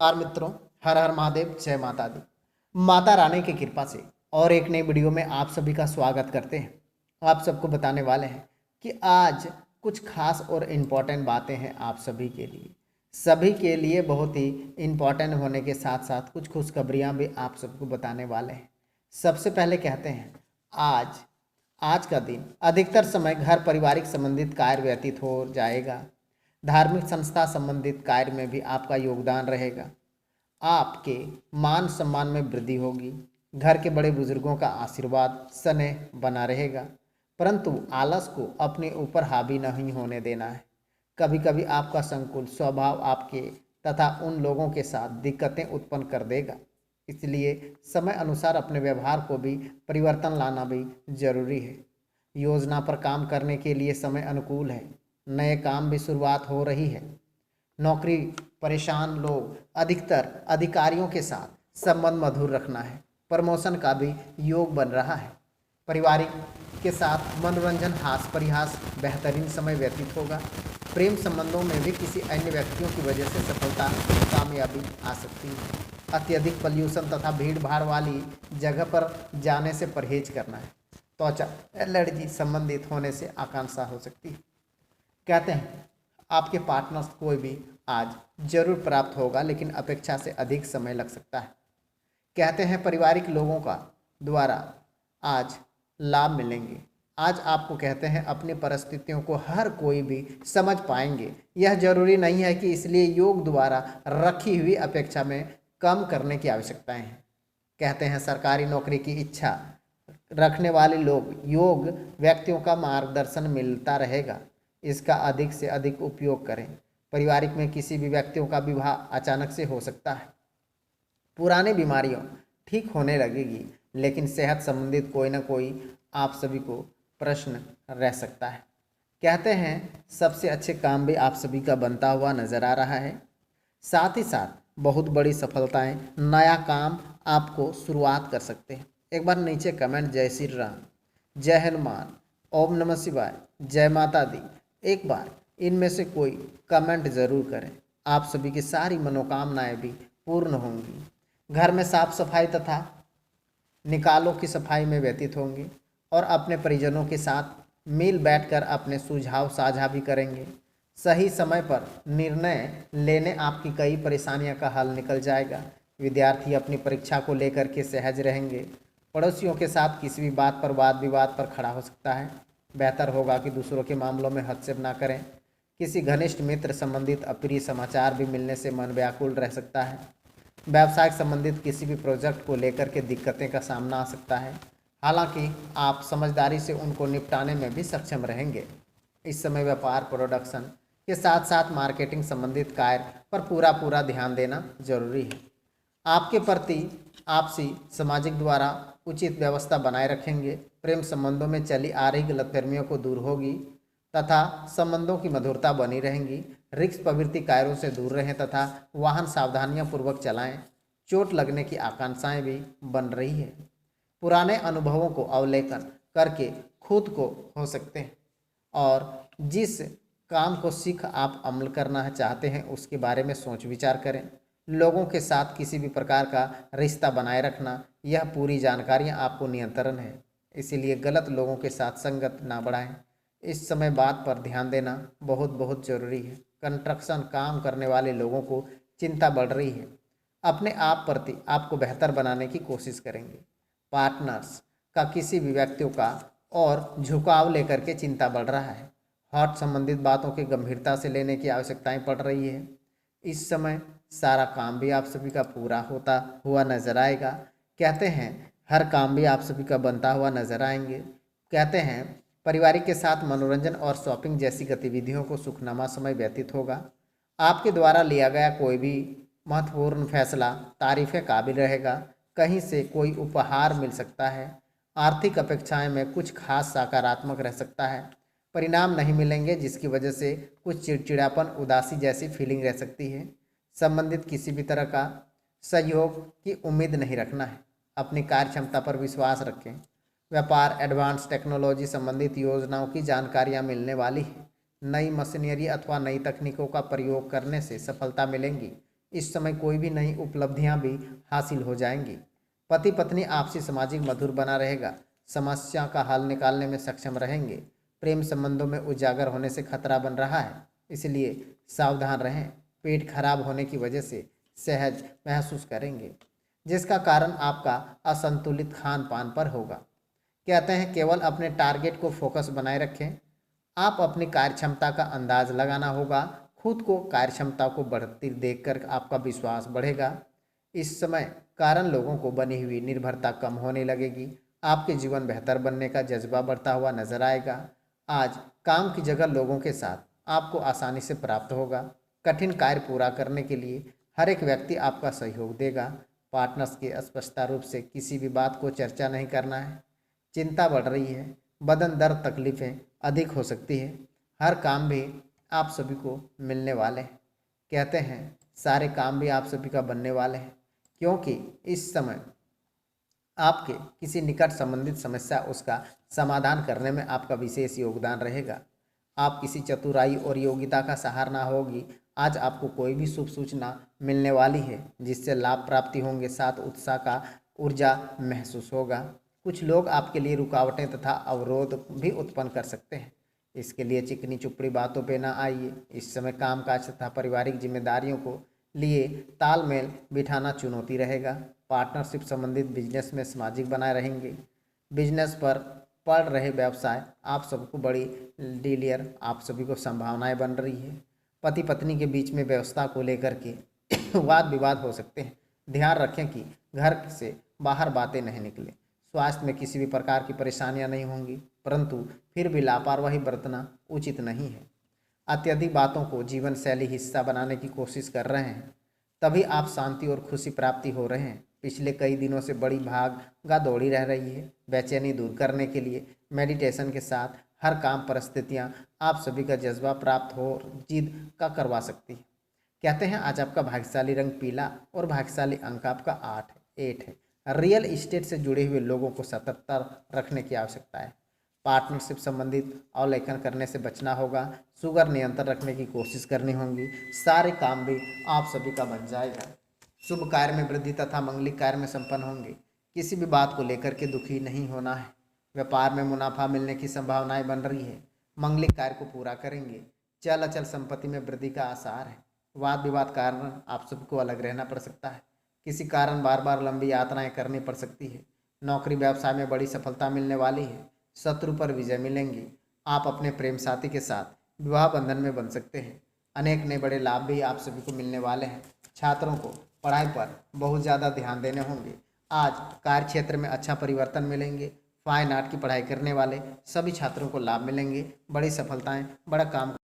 नमस्कार मित्रों। हर हर महादेव, जय माता दी। माता रानी की कृपा से और एक नई वीडियो में आप सभी का स्वागत करते हैं। आप सबको बताने वाले हैं कि आज कुछ खास और इम्पोर्टेंट बातें हैं आप सभी के लिए बहुत ही इम्पोर्टेंट होने के साथ साथ कुछ खुशखबरियां भी आप सबको बताने वाले हैं। सबसे पहले कहते हैं आज आज का दिन अधिकतर समय घर पारिवारिक संबंधित कार्य व्यतीत हो जाएगा। धार्मिक संस्था संबंधित कार्य में भी आपका योगदान रहेगा। आपके मान सम्मान में वृद्धि होगी। घर के बड़े बुजुर्गों का आशीर्वाद स्नेह बना रहेगा, परंतु आलस को अपने ऊपर हावी नहीं होने देना है। कभी कभी आपका संकुल स्वभाव आपके तथा उन लोगों के साथ दिक्कतें उत्पन्न कर देगा, इसलिए समय अनुसार अपने व्यवहार को भी परिवर्तन लाना भी जरूरी है। योजना पर काम करने के लिए समय अनुकूल है। नए काम भी शुरुआत हो रही है। नौकरी परेशान लोग अधिकतर अधिकारियों के साथ संबंध मधुर रखना है। प्रमोशन का भी योग बन रहा है। पारिवारिक के साथ मनोरंजन हास्य परिहास बेहतरीन समय व्यतीत होगा। प्रेम संबंधों में भी किसी अन्य व्यक्तियों की वजह से सफलता कामयाबी आ सकती है। अत्यधिक पॉल्यूशन तथा भीड़ भाड़ वाली जगह पर जाने से परहेज करना है। त्वचा एलर्जी संबंधित होने से आकांक्षा हो सकती है। कहते हैं आपके पार्टनर्स कोई भी आज जरूर प्राप्त होगा, लेकिन अपेक्षा से अधिक समय लग सकता है। कहते हैं पारिवारिक लोगों का द्वारा आज लाभ मिलेंगे। आज आपको कहते हैं अपनी परिस्थितियों को हर कोई भी समझ पाएंगे। यह जरूरी नहीं है कि इसलिए योग द्वारा रखी हुई अपेक्षा में कम करने की आवश्यकताएं हैं। कहते हैं सरकारी नौकरी की इच्छा रखने वाले लोग योग व्यक्तियों का मार्गदर्शन मिलता रहेगा, इसका अधिक से अधिक उपयोग करें। पारिवारिक में किसी भी व्यक्तियों का विवाह अचानक से हो सकता है। पुरानी बीमारियों ठीक होने लगेगी, लेकिन सेहत संबंधित कोई ना कोई आप सभी को प्रश्न रह सकता है। कहते हैं सबसे अच्छे काम भी आप सभी का बनता हुआ नजर आ रहा है। साथ ही साथ बहुत बड़ी सफलताएं, नया काम आपको शुरुआत कर सकते हैं। एक बार नीचे कमेंट जय श्री राम, जय हनुमान, ओम नमः शिवाय, जय माता दी, एक बार इनमें से कोई कमेंट ज़रूर करें। आप सभी की सारी मनोकामनाएं भी पूर्ण होंगी। घर में साफ सफाई तथा निकालों की सफाई में व्यतीत होंगे और अपने परिजनों के साथ मिल बैठकर अपने सुझाव साझा भी करेंगे। सही समय पर निर्णय लेने आपकी कई परेशानियों का हल निकल जाएगा। विद्यार्थी अपनी परीक्षा को लेकर के सहज रहेंगे। पड़ोसियों के साथ किसी भी बात पर वाद विवाद पर खड़ा हो सकता है। बेहतर होगा कि दूसरों के मामलों में हस्तक्षेप ना करें। किसी घनिष्ठ मित्र संबंधित अप्रिय समाचार भी मिलने से मन व्याकुल रह सकता है। व्यवसायिक संबंधित किसी भी प्रोजेक्ट को लेकर के दिक्कतें का सामना आ सकता है, हालांकि आप समझदारी से उनको निपटाने में भी सक्षम रहेंगे। इस समय व्यापार प्रोडक्शन के साथ साथ मार्केटिंग संबंधित कार्य पर पूरा ध्यान देना जरूरी है। आपके प्रति आपसी सामाजिक द्वारा उचित व्यवस्था बनाए रखेंगे। प्रेम संबंधों में चली आ रही गलतफहमियों को दूर होगी तथा संबंधों की मधुरता बनी रहेंगी। रिस्क प्रवृत्ति कार्यों से दूर रहें तथा वाहन सावधानियां पूर्वक चलाएं। चोट लगने की आकांक्षाएं भी बन रही है। पुराने अनुभवों को अवलोकन करके खुद को हो सकते हैं और जिस काम को सीख आप अमल करना चाहते हैं उसके बारे में सोच विचार करें। लोगों के साथ किसी भी प्रकार का रिश्ता बनाए रखना, यह पूरी जानकारियां आपको नियंत्रण है, इसीलिए गलत लोगों के साथ संगत ना बढ़ाएं। इस समय बात पर ध्यान देना बहुत जरूरी है। कंस्ट्रक्शन काम करने वाले लोगों को चिंता बढ़ रही है। अपने आप प्रति आपको बेहतर बनाने की कोशिश करेंगे। पार्टनर्स का किसी भी व्यक्तियों का और झुकाव लेकर के चिंता बढ़ रहा है। हॉट संबंधित बातों की गंभीरता से लेने की आवश्यकताएं पड़ रही है। इस समय सारा काम भी आप सभी का पूरा होता हुआ नजर आएगा। कहते हैं हर काम भी आप सभी का बनता हुआ नजर आएंगे। कहते हैं पारिवारिक के साथ मनोरंजन और शॉपिंग जैसी गतिविधियों को सुखनामा समय व्यतीत होगा। आपके द्वारा लिया गया कोई भी महत्वपूर्ण फैसला तारीफ काबिल रहेगा। कहीं से कोई उपहार मिल सकता है। आर्थिक अपेक्षाएं में कुछ खास सकारात्मक रह सकता है। परिणाम नहीं मिलेंगे जिसकी वजह से कुछ चिड़चिड़ापन उदासी जैसी फीलिंग रह सकती है। संबंधित किसी भी तरह का सहयोग की उम्मीद नहीं रखना है। अपनी कार्य क्षमता पर विश्वास रखें। व्यापार एडवांस टेक्नोलॉजी संबंधित योजनाओं की जानकारियां मिलने वाली है। नई मशीनरी अथवा नई तकनीकों का प्रयोग करने से सफलता मिलेंगी। इस समय कोई भी नई उपलब्धियां भी हासिल हो जाएंगी। पति पत्नी आपसी सामाजिक मधुर बना रहेगा। समस्या का हल निकालने में सक्षम रहेंगे। प्रेम संबंधों में उजागर होने से खतरा बन रहा है, इसलिए सावधान रहें। पेट खराब होने की वजह से सहज महसूस करेंगे, जिसका कारण आपका असंतुलित खान पान पर होगा। कहते हैं केवल अपने टारगेट को फोकस बनाए रखें। आप अपनी कार्यक्षमता का अंदाज लगाना होगा। खुद को कार्यक्षमता को बढ़ती देखकर आपका विश्वास बढ़ेगा। इस समय कारण लोगों को बनी हुई निर्भरता कम होने लगेगी। आपके जीवन बेहतर बनने का जज्बा बढ़ता हुआ नजर आएगा। आज काम की जगह लोगों के साथ आपको आसानी से प्राप्त होगा। कठिन कार्य पूरा करने के लिए हर एक व्यक्ति आपका सहयोग देगा। पार्टनर्स के स्पष्टता रूप से किसी भी बात को चर्चा नहीं करना है। चिंता बढ़ रही है, बदन दर्द तकलीफें अधिक हो सकती है। हर काम भी आप सभी को मिलने वाले हैं। कहते हैं सारे काम भी आप सभी का बनने वाले हैं, क्योंकि इस समय आपके किसी निकट संबंधित समस्या उसका समाधान करने में आपका विशेष योगदान रहेगा। आप किसी चतुराई और योग्यता का सहारा होगी। आज आपको कोई भी शुभ सूचना मिलने वाली है, जिससे लाभ प्राप्ति होंगे, साथ उत्साह का ऊर्जा महसूस होगा। कुछ लोग आपके लिए रुकावटें तथा अवरोध भी उत्पन्न कर सकते हैं। इसके लिए चिकनी चुपड़ी बातों पे ना आइए। इस समय कामकाज तथा पारिवारिक जिम्मेदारियों को लिए तालमेल बिठाना चुनौती रहेगा। पार्टनरशिप संबंधित बिजनेस में सामाजिक बनाए रहेंगे। बिजनेस पर पढ़ रहे व्यवसाय आप सबको बड़ी डीलियर आप सभी को संभावनाएं बन रही है। पति पत्नी के बीच में व्यवस्था को लेकर के वाद विवाद हो सकते हैं। ध्यान रखें कि घर से बाहर बातें नहीं निकले। स्वास्थ्य में किसी भी प्रकार की परेशानियां नहीं होंगी, परंतु फिर भी लापरवाही बरतना उचित नहीं है। अत्यधिक बातों को जीवन शैली हिस्सा बनाने की कोशिश कर रहे हैं, तभी आप शांति और खुशी प्राप्ति हो रहे हैं। पिछले कई दिनों से बड़ी भागा दौड़ी रह रही है। बेचैनी दूर करने के लिए मेडिटेशन के साथ हर काम परिस्थितियां आप सभी का जज्बा प्राप्त हो जिद का करवा सकती है। कहते हैं आज आपका भाग्यशाली रंग पीला और भाग्यशाली अंक आपका 8 है। रियल इस्टेट से जुड़े हुए लोगों को सतर्कता रखने की आवश्यकता है। पार्टनरशिप संबंधित अवलेखन करने से बचना होगा। शुगर नियंत्रण रखने की कोशिश करनी होगी। सारे काम भी आप सभी का बन जाएगा। शुभ कार्य में वृद्धि तथा मंगलिक कार्य में संपन्न होंगे। किसी भी बात को लेकर के दुखी नहीं होना है। व्यापार में मुनाफा मिलने की संभावनाएं बन रही है। मंगलिक कार्य को पूरा करेंगे। चल अचल संपत्ति में वृद्धि का आसार है। वाद विवाद कारण आप सबको अलग रहना पड़ सकता है। किसी कारण बार बार लंबी यात्राएं करनी पड़ सकती है। नौकरी व्यवसाय में बड़ी सफलता मिलने वाली है। शत्रु पर विजय मिलेंगी। आप अपने प्रेम साथी के साथ विवाह बंधन में बन सकते हैं। अनेक नए बड़े लाभ भी आप सभी को मिलने वाले हैं। छात्रों को पढ़ाई पर बहुत ज़्यादा ध्यान देने होंगे। आज कार्य क्षेत्र में अच्छा परिवर्तन मिलेंगे। फाइन आर्ट की पढ़ाई करने वाले सभी छात्रों को लाभ मिलेंगे। बड़ी सफलताएं, बड़ा काम